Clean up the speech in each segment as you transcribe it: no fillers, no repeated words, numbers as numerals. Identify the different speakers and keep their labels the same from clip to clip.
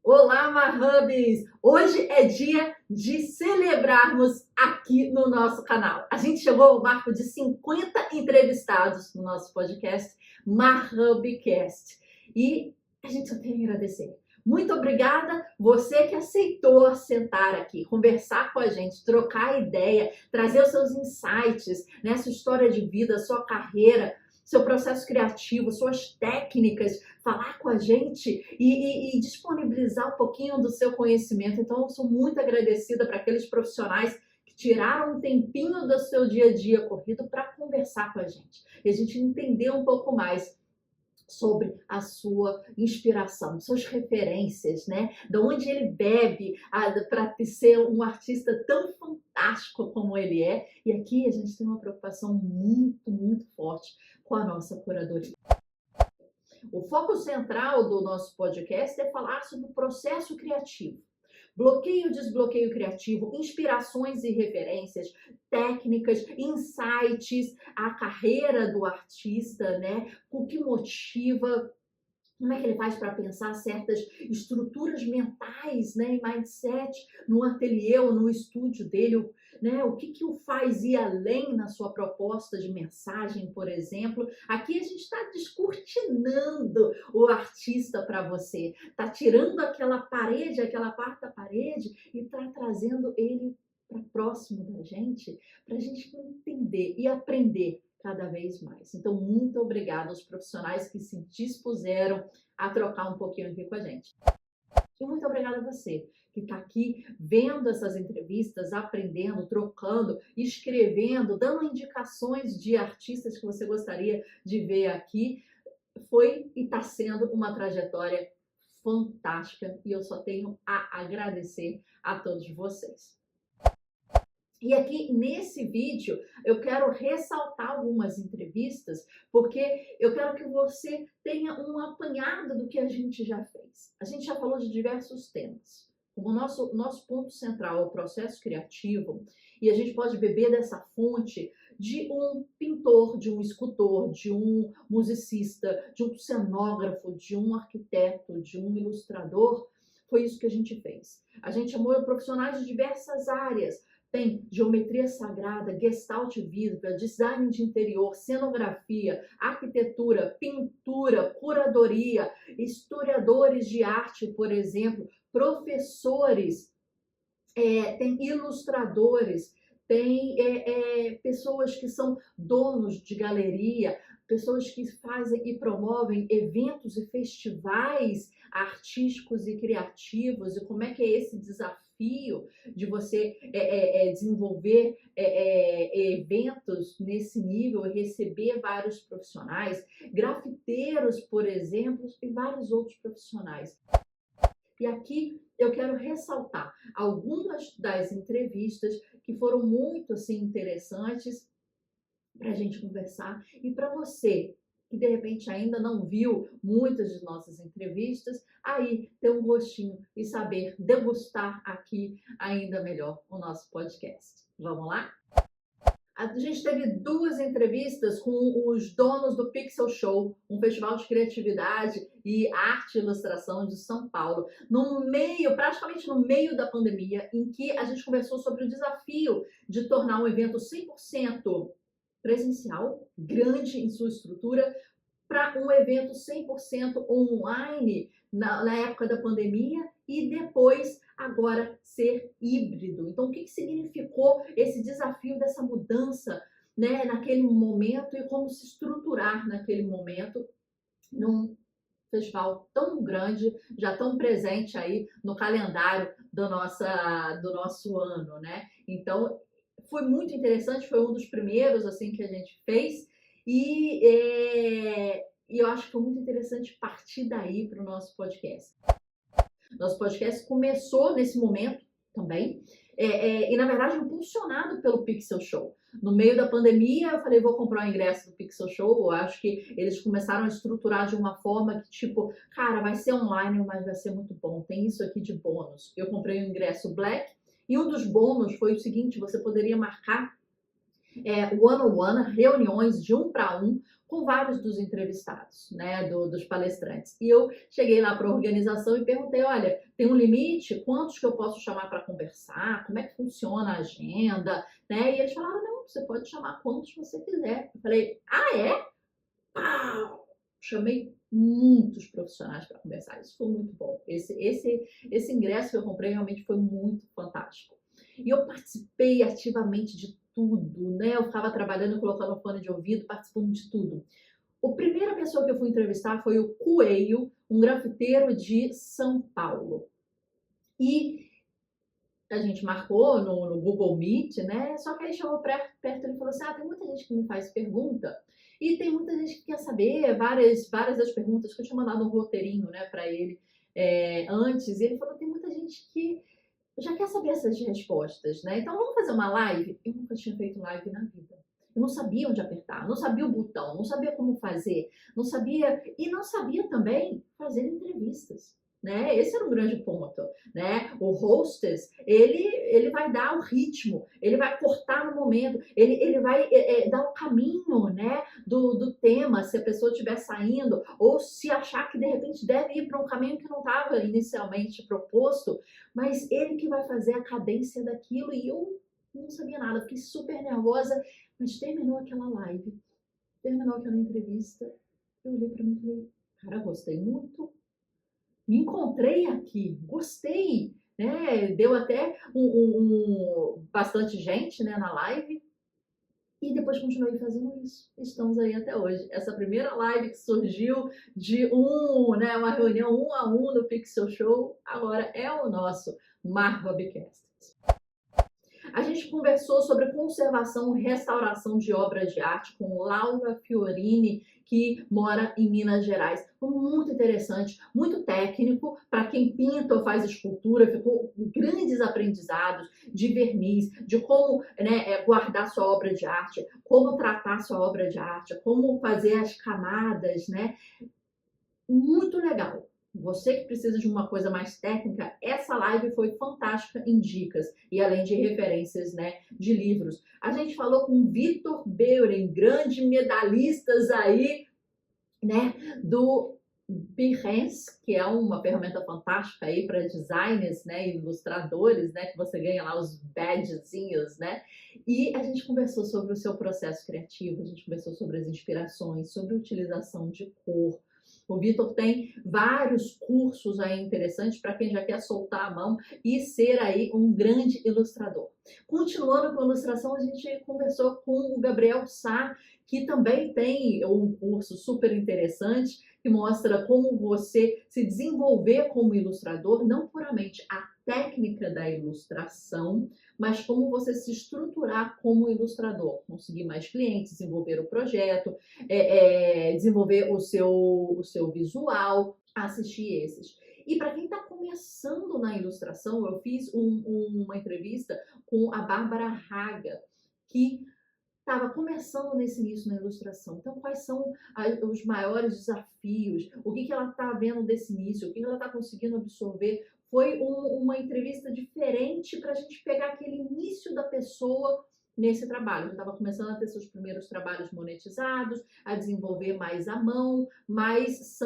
Speaker 1: Olá, Marhubs! Hoje é dia de celebrarmos aqui no nosso canal. A gente chegou ao marco de 50 entrevistados no nosso podcast Marhubcast. E a gente só tem a agradecer. Muito obrigada, você que aceitou sentar aqui, conversar com a gente, trocar ideia, trazer os seus insights, né, sua história de vida, sua carreira, seu processo criativo, suas técnicas, falar com a gente e disponibilizar um pouquinho do seu conhecimento. Então, eu sou muito agradecida para aqueles profissionais que tiraram um tempinho do seu dia a dia corrido para conversar com a gente e a gente entender um pouco mais sobre a sua inspiração, suas referências, né? De onde ele bebe para ser um artista tão fantástico como ele é. E aqui a gente tem uma preocupação muito forte com a nossa curadoria. O foco central do nosso podcast é falar sobre o processo criativo. Bloqueio e desbloqueio criativo, inspirações e referências, técnicas, insights, a carreira do artista, né? O que motiva, como é que ele faz para pensar certas estruturas mentais, né, e mindset no ateliê ou no estúdio dele, né? O que o faz ir além na sua proposta de mensagem, por exemplo. Aqui a gente está descortinando o artista para você, está tirando aquela parede, aquela quarta parede e está trazendo ele para próximo da gente, para a gente entender e aprender cada vez mais. Então, muito obrigada aos profissionais que se dispuseram a trocar um pouquinho aqui com a gente. E muito obrigada a você que está aqui vendo essas entrevistas, aprendendo, trocando, escrevendo, dando indicações de artistas que você gostaria de ver aqui. Foi e está sendo uma trajetória fantástica e eu só tenho a agradecer a todos vocês. E aqui nesse vídeo eu quero ressaltar algumas entrevistas, porque eu quero que você tenha um apanhado do que a gente já fez. A gente já falou de diversos temas. O nosso ponto central é o processo criativo, e a gente pode beber dessa fonte de um pintor, de um escultor, de um musicista, de um cenógrafo, de um arquiteto, de um ilustrador. Foi isso que a gente fez. A gente chamou profissionais de diversas áreas. Tem geometria sagrada, gestalt visual, design de interior, cenografia, arquitetura, pintura, curadoria, historiadores de arte, por exemplo, professores, tem ilustradores, tem pessoas que são donos de galeria, pessoas que fazem e promovem eventos e festivais artísticos e criativos, e como é que é esse desafio de você desenvolver eventos nesse nível e receber vários profissionais, grafiteiros, por exemplo, e vários outros profissionais. E aqui eu quero ressaltar algumas das entrevistas que foram muito assim interessantes para a gente conversar, e para você que de repente ainda não viu muitas de nossas entrevistas, aí ter um gostinho e saber degustar aqui ainda melhor o nosso podcast. Vamos lá? A gente teve duas entrevistas com os donos do Pixel Show, um festival de criatividade e arte e ilustração de São Paulo, praticamente no meio da pandemia, em que a gente conversou sobre o desafio de tornar um evento 100% presencial, grande em sua estrutura, para um evento 100% online na época da pandemia e depois agora ser híbrido. Então, o que significou esse desafio dessa mudança, né, naquele momento, e como se estruturar naquele momento num festival tão grande, já tão presente aí no calendário do nosso ano, né? Então, foi muito interessante, foi um dos primeiros assim que a gente fez, e eu acho que foi muito interessante partir daí para o nosso podcast. Nosso podcast começou nesse momento também, e na verdade impulsionado pelo Pixel Show. No meio da pandemia, eu falei, vou comprar o ingresso do Pixel Show. Eu acho que eles começaram a estruturar de uma forma que, tipo, cara, vai ser online, mas vai ser muito bom. Tem isso aqui de bônus. Eu comprei o ingresso Black, e um dos bônus foi o seguinte: você poderia marcar one-on-one, reuniões de 1 para 1 com vários dos entrevistados, né, dos palestrantes. E eu cheguei lá para a organização e perguntei, olha, tem um limite? Quantos que eu posso chamar para conversar? Como é que funciona a agenda? Né? E eles falaram, não, você pode chamar quantos você quiser. Eu falei, ah, é? Pau! Chamei muitos profissionais para conversar. Isso foi muito bom. Esse ingresso que eu comprei realmente foi muito fantástico. E eu participei ativamente de tudo, né? Eu ficava trabalhando, colocando fone de ouvido, participando de tudo. A primeira pessoa que eu fui entrevistar foi o Coelho, um grafiteiro de São Paulo. E a gente marcou no Google Meet, né? Só que aí chegou perto e falou assim: ah, tem muita gente que me faz pergunta e tem muita gente que quer saber várias das perguntas que eu tinha mandado um roteirinho, né, para ele antes. E ele falou: tem muita gente que já quer saber essas respostas, né? Então vamos fazer uma live? Eu nunca tinha feito live na vida. Eu não sabia onde apertar, não sabia o botão, não sabia como fazer, não sabia também fazer entrevistas. Né? Esse era um grande ponto, né? O hostess, ele vai dar o ritmo, ele vai cortar no momento, ele vai dar o caminho, né, do tema, se a pessoa estiver saindo, ou se achar que de repente deve ir para um caminho que não estava inicialmente proposto, mas ele que vai fazer a cadência daquilo. E eu não sabia nada, fiquei super nervosa, mas terminou aquela live, terminou aquela entrevista, eu olhei para mim e falei, cara, gostei muito, me encontrei aqui, gostei, né? Deu até bastante gente, né, na live. E depois continuei fazendo isso. Estamos aí até hoje. Essa primeira live que surgiu de uma reunião 1 a 1 no Pixel Show, agora é o nosso Marvabcast. A gente conversou sobre conservação e restauração de obras de arte com Laura Fiorini, que mora em Minas Gerais. Foi muito interessante, muito técnico para quem pinta ou faz escultura. Ficou grandes aprendizados de verniz, de como, né, guardar sua obra de arte, como tratar sua obra de arte, como fazer as camadas, né? Muito legal. Você que precisa de uma coisa mais técnica, essa live foi fantástica em dicas e além de referências, né, de livros. A gente falou com Vitor Beuren, grande medalhistas aí, né, do Behance, que é uma ferramenta fantástica aí para designers, né, ilustradores, né, que você ganha lá os badgezinhos, né? E a gente conversou sobre o seu processo criativo, a gente conversou sobre as inspirações, sobre a utilização de cor. O Vitor tem vários cursos aí interessantes para quem já quer soltar a mão e ser aí um grande ilustrador. Continuando com a ilustração, a gente conversou com o Gabriel Sá, que também tem um curso super interessante que mostra como você se desenvolver como ilustrador, não puramente a técnica da ilustração, mas como você se estruturar como ilustrador, conseguir mais clientes, desenvolver o projeto, desenvolver o seu visual, assistir esses. E para quem está começando na ilustração, eu fiz uma entrevista com a Bárbara Raga, que estava começando nesse início na ilustração. Então, quais são os maiores desafios? O que ela está vendo desse início? O que ela está conseguindo absorver? Foi uma entrevista diferente para a gente pegar aquele início da pessoa nesse trabalho. Eu estava começando a ter seus primeiros trabalhos monetizados, a desenvolver mais à mão, mas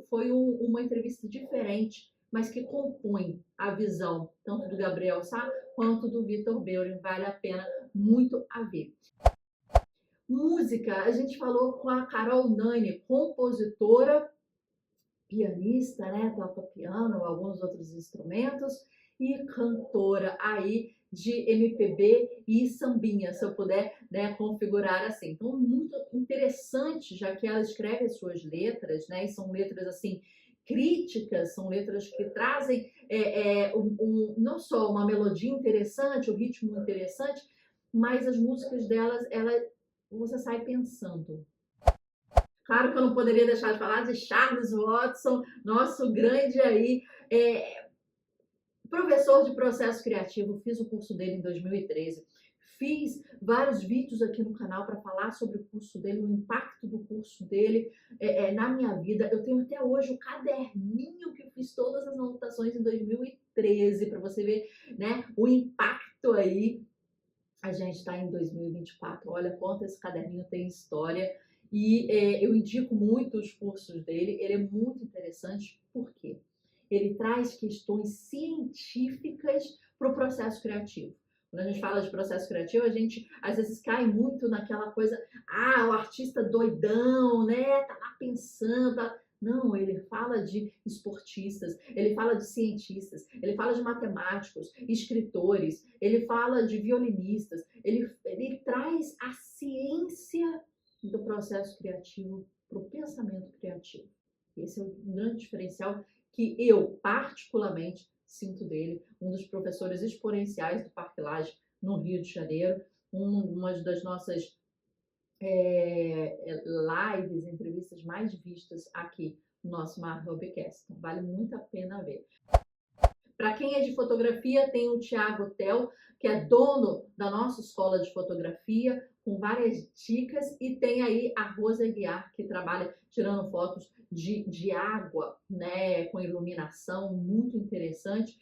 Speaker 1: foi uma entrevista diferente, mas que compõe a visão tanto do Gabriel Sá quanto do Vitor Beuren. Vale a pena muito a ver. Música, a gente falou com a Carol Nani, compositora, pianista, né? Toca piano, alguns outros instrumentos, e cantora aí de MPB e sambinha, se eu puder, né, configurar assim. Então, muito interessante, já que ela escreve as suas letras, né? E são letras assim críticas, são letras que trazem não só uma melodia interessante, o ritmo interessante, mas as músicas delas, você sai pensando. Claro que eu não poderia deixar de falar de Charles Watson, nosso grande aí, professor de processo criativo. Fiz o curso dele em 2013. Fiz vários vídeos aqui no canal para falar sobre o curso dele, o impacto do curso dele na minha vida. Eu tenho até hoje o caderninho que eu fiz todas as anotações em 2013, para você ver, né, o impacto aí. A gente está em 2024, olha quanto esse caderninho tem história eu indico muito os cursos dele, ele é muito interessante, por quê? Ele traz questões científicas para o processo criativo. Quando a gente fala de processo criativo, a gente às vezes cai muito naquela coisa, o artista doidão, né? Tá lá pensando. Não, ele fala de esportistas, ele fala de cientistas, ele fala de matemáticos, escritores, ele fala de violinistas, ele traz a ciência do processo criativo para o pensamento criativo. Esse é um grande diferencial que eu, particularmente, sinto dele, um dos professores exponenciais do Parque Lage, no Rio de Janeiro, uma das nossas lives, entrevistas mais vistas aqui no nosso Hubcast. Então, vale muito a pena ver. Para quem é de fotografia, tem o Thiago Tel, que é dono da nossa escola de fotografia, com várias dicas, e tem aí a Rosa Aguiar, que trabalha tirando fotos de água, né, com iluminação, muito interessante.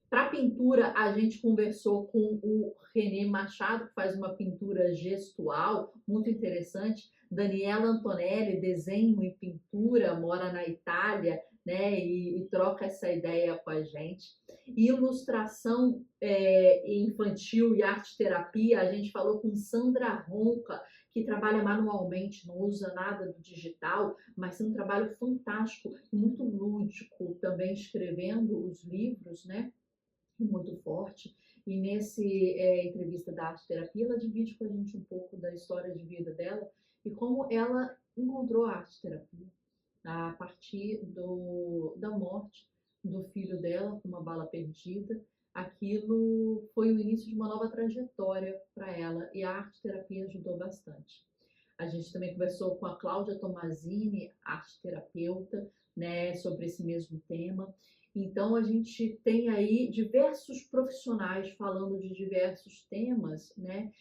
Speaker 1: Para pintura, a gente conversou com o René Machado, que faz uma pintura gestual muito interessante. Daniela Antonelli, desenho e pintura, mora na Itália, né, e troca essa ideia com a gente. Ilustração infantil e arte terapia, a gente falou com Sandra Ronca, que trabalha manualmente, não usa nada do digital, mas tem um trabalho fantástico, muito lúdico, também escrevendo os livros, né? Muito forte. E nesse entrevista da arte terapia, ela divide com a gente um pouco da história de vida dela e como ela encontrou a arte terapia a partir da morte do filho dela com uma bala perdida. Aquilo foi o início de uma nova trajetória para ela e a arte terapia ajudou bastante. A gente também conversou com a Cláudia Tomazini, arte terapeuta, né, sobre esse mesmo tema. Então, a gente tem aí diversos profissionais falando de diversos temas, né?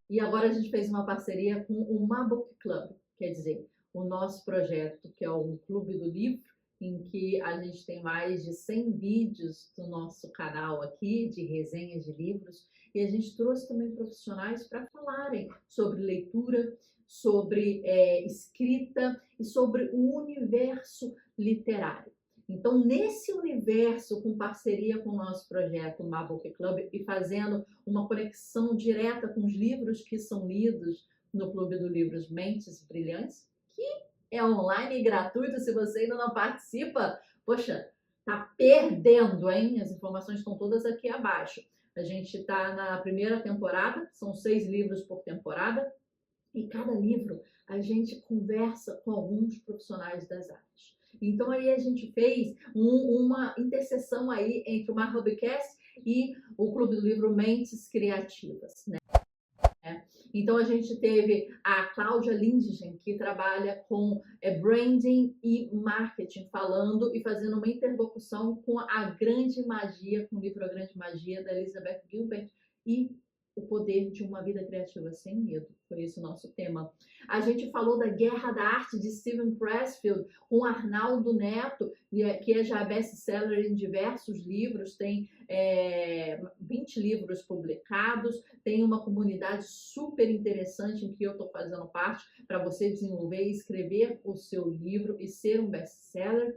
Speaker 1: E agora a gente fez uma parceria com o Mabook Club, quer dizer, o nosso projeto, que é o Clube do Livro, em que a gente tem mais de 100 vídeos do nosso canal aqui, de resenhas de livros, e a gente trouxe também profissionais para falarem sobre leitura, sobre escrita e sobre o universo literário. Então, nesse universo, com parceria com o nosso projeto Mabook Club e fazendo uma conexão direta com os livros que são lidos no Clube do Livros Mentes Brilhantes, que é online e gratuito. Se você ainda não participa, poxa, tá perdendo, hein? As informações estão todas aqui abaixo. A gente está na primeira temporada, são 6 livros por temporada, e cada livro a gente conversa com alguns profissionais das áreas. Então aí a gente fez uma interseção aí entre o Hubcast e o Clube do Livro Mentes Criativas, né? Então a gente teve a Cláudia Lindgen, que trabalha com branding e marketing, falando e fazendo uma interlocução com a Grande Magia, com o livro A Grande Magia, da Elizabeth Gilbert, e o poder de uma vida criativa sem medo. Foi esse o nosso tema. A gente falou da Guerra da Arte, de Steven Pressfield, com Arnaldo Neto, que é já best-seller em diversos livros, tem 20 livros publicados, tem uma comunidade super interessante em que eu estou fazendo parte para você desenvolver e escrever o seu livro e ser um best-seller.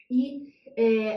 Speaker 1: E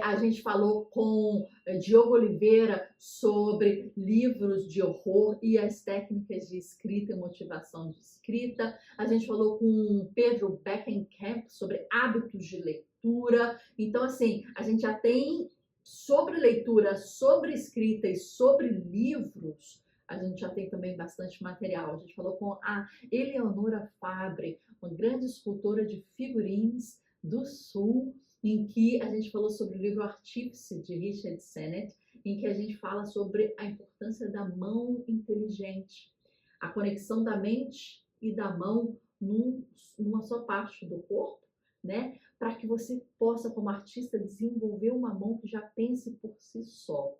Speaker 1: a gente falou com Diogo Oliveira sobre livros de horror e as técnicas de escrita e motivação de escrita. A gente falou com Pedro Beckenkamp sobre hábitos de leitura. Então, assim, a gente já tem sobre leitura, sobre escrita e sobre livros, a gente já tem também bastante material. A gente falou com a Eleonora Fabre, uma grande escultora de figurins do Sul, em que a gente falou sobre o livro Artífice, de Richard Sennett, em que a gente fala sobre a importância da mão inteligente, a conexão da mente e da mão numa só parte do corpo, né? Para que você possa, como artista, desenvolver uma mão que já pense por si só.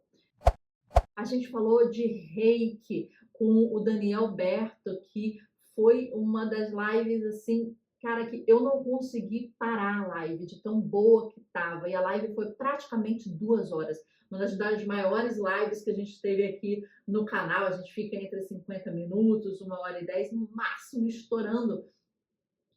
Speaker 1: A gente falou de Reiki com o Daniel Berto, que foi uma das lives assim cara, que eu não consegui parar a live de tão boa que tava. E a live foi praticamente 2 horas. Uma das maiores lives que a gente teve aqui no canal. A gente fica entre 50 minutos, 1h10, no máximo estourando.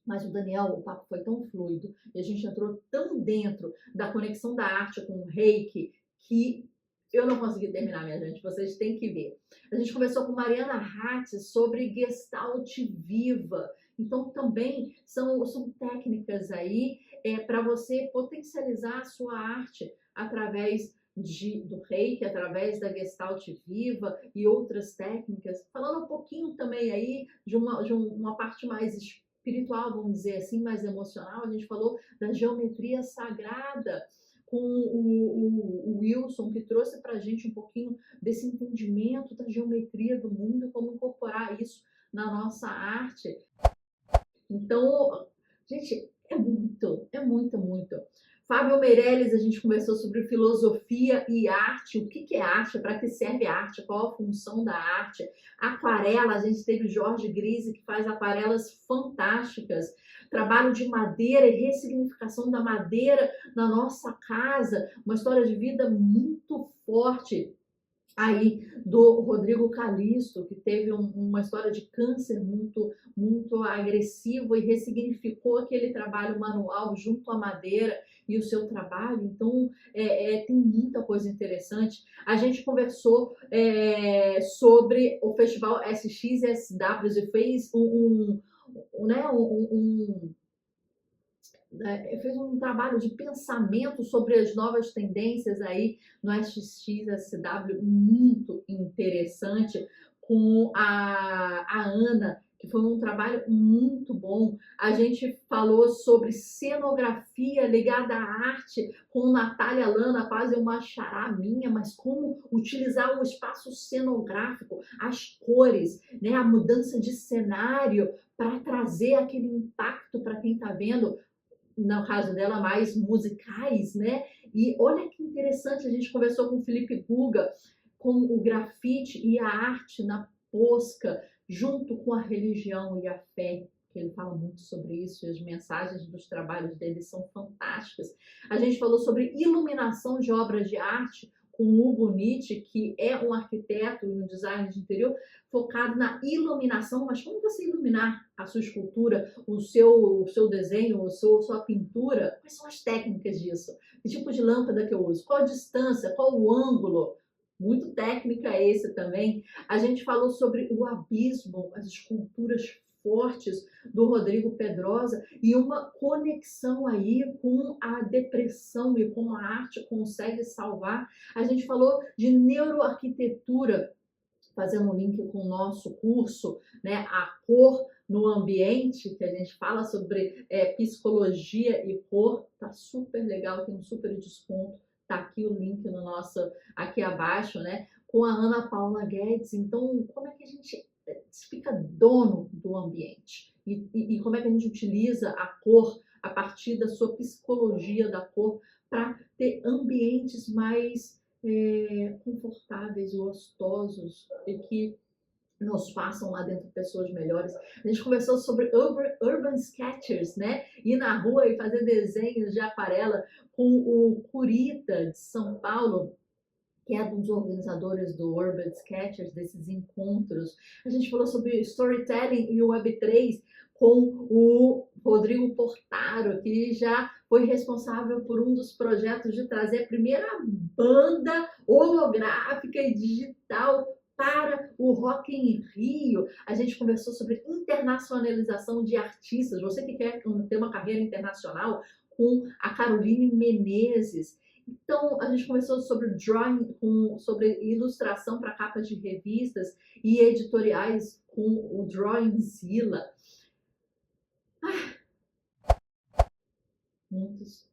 Speaker 1: Mas o Daniel, o papo foi tão fluido e a gente entrou tão dentro da conexão da arte com o Reiki que eu não consegui terminar, minha gente. Vocês têm que ver. A gente conversou com Mariana Hatz sobre Gestalt Viva. Então, também são técnicas aí para você potencializar a sua arte através do Reiki, através da Gestalt Viva e outras técnicas. Falando um pouquinho também aí de uma parte mais espiritual, vamos dizer assim, mais emocional, a gente falou da geometria sagrada com o Wilson, que trouxe para a gente um pouquinho desse entendimento da geometria do mundo e como incorporar isso na nossa arte. Então, gente, é muito, muito. Fábio Meirelles, a gente conversou sobre filosofia e arte, o que é arte, para que serve a arte, qual a função da arte. Aquarela, a gente teve o Jorge Grise, que faz aquarelas fantásticas. Trabalho de madeira e ressignificação da madeira na nossa casa, uma história de vida muito forte aí do Rodrigo Calisto, que teve uma história de câncer muito agressivo e ressignificou aquele trabalho manual junto à madeira e o seu trabalho. Então, tem muita coisa interessante. A gente conversou sobre o festival SXSW e fez fez um trabalho de pensamento sobre as novas tendências aí no SXSW muito interessante com a Ana, que foi um trabalho muito bom. A gente falou sobre cenografia ligada à arte com Natália Lana, quase uma xará minha, mas como utilizar o espaço cenográfico, as cores, né, a mudança de cenário para trazer aquele impacto para quem está vendo, no caso dela, mais musicais, né? E olha que interessante, a gente conversou com o Felipe Guga, com o grafite e a arte na Posca, junto com a religião e a fé, que ele fala muito sobre isso, e as mensagens dos trabalhos dele são fantásticas. A gente falou sobre iluminação de obras de arte, com o Hugo Nietzsche, que é um arquiteto e um designer de interior, focado na iluminação, mas como você iluminar a sua escultura, o seu desenho, sua pintura? Quais são as técnicas disso? Que tipo de lâmpada que eu uso? Qual a distância? Qual o ângulo? Muito técnica esse também. A gente falou sobre o abismo, as esculturas fortes do Rodrigo Pedrosa e uma conexão aí com a depressão e como a arte consegue salvar. A gente falou de neuroarquitetura, fazendo um link com o nosso curso, né, a cor no ambiente, que a gente fala sobre psicologia e cor, tá super legal, tem um super desconto, tá aqui o link no nosso, aqui abaixo, né, com a Ana Paula Guedes. Então, como é que a gente fica dono do ambiente? E como é que a gente utiliza a cor a partir da sua psicologia da cor para ter ambientes mais confortáveis, gostosos e que nos façam lá dentro pessoas melhores. A gente conversou sobre urban sketchers, né? Ir na rua e fazer desenhos de aquarela com o Curita de São Paulo, que é um dos organizadores do Urban Sketchers, desses encontros. A gente falou sobre storytelling e o Web3 com o Rodrigo Portaro, que já foi responsável por um dos projetos de trazer a primeira banda holográfica e digital para o Rock in Rio. A gente conversou sobre internacionalização de artistas. Você que quer ter uma carreira internacional, com a Caroline Menezes. Então, a gente conversou sobre drawing, sobre ilustração para capas de revistas e editoriais com o Drawingzilla. Muitos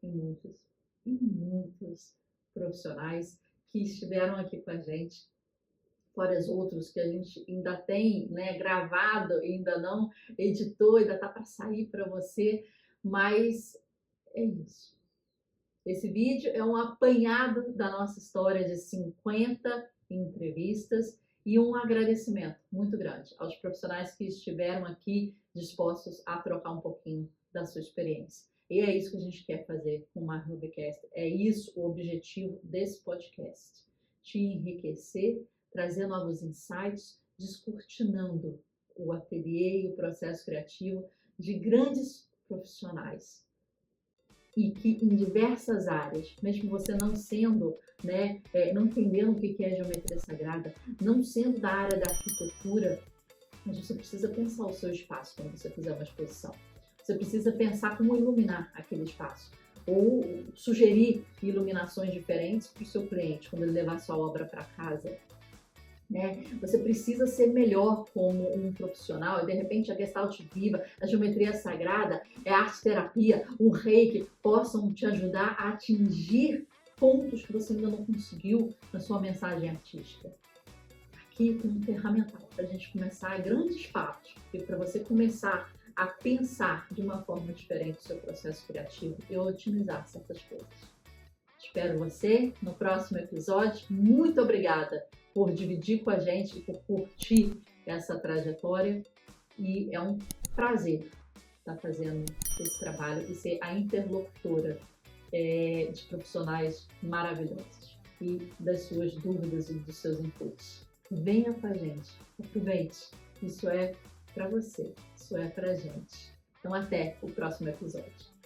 Speaker 1: profissionais que estiveram aqui com a gente, fora os outros que a gente ainda tem, né, gravado, ainda não editou, ainda está para sair para você, mas é isso. Esse vídeo é um apanhado da nossa história de 50 entrevistas e um agradecimento muito grande aos profissionais que estiveram aqui dispostos a trocar um pouquinho da sua experiência. E é isso que a gente quer fazer com o MarRubcast. É isso o objetivo desse podcast. Te enriquecer, trazer novos insights, descortinando o ateliê e o processo criativo de grandes profissionais. E que em diversas áreas, mesmo você não sendo, não entendendo o que é geometria sagrada, não sendo da área da arquitetura, mas você precisa pensar o seu espaço quando você fizer uma exposição. Você precisa pensar como iluminar aquele espaço. Ou sugerir iluminações diferentes para o seu cliente quando ele levar sua obra para casa. Você precisa ser melhor como um profissional e de repente a Gestalt Viva, a geometria sagrada, a arte-terapia, o Reiki possam te ajudar a atingir pontos que você ainda não conseguiu na sua mensagem artística. Aqui tem um ferramental para a gente começar grandes passos e para você começar a pensar de uma forma diferente o seu processo criativo e otimizar certas coisas. Espero você no próximo episódio. Muito obrigada por dividir com a gente e por curtir essa trajetória. E é um prazer estar fazendo esse trabalho e ser a interlocutora de profissionais maravilhosos e das suas dúvidas e dos seus inputs. Venha com a gente, aproveite. Isso é para você, isso é para a gente. Então até o próximo episódio.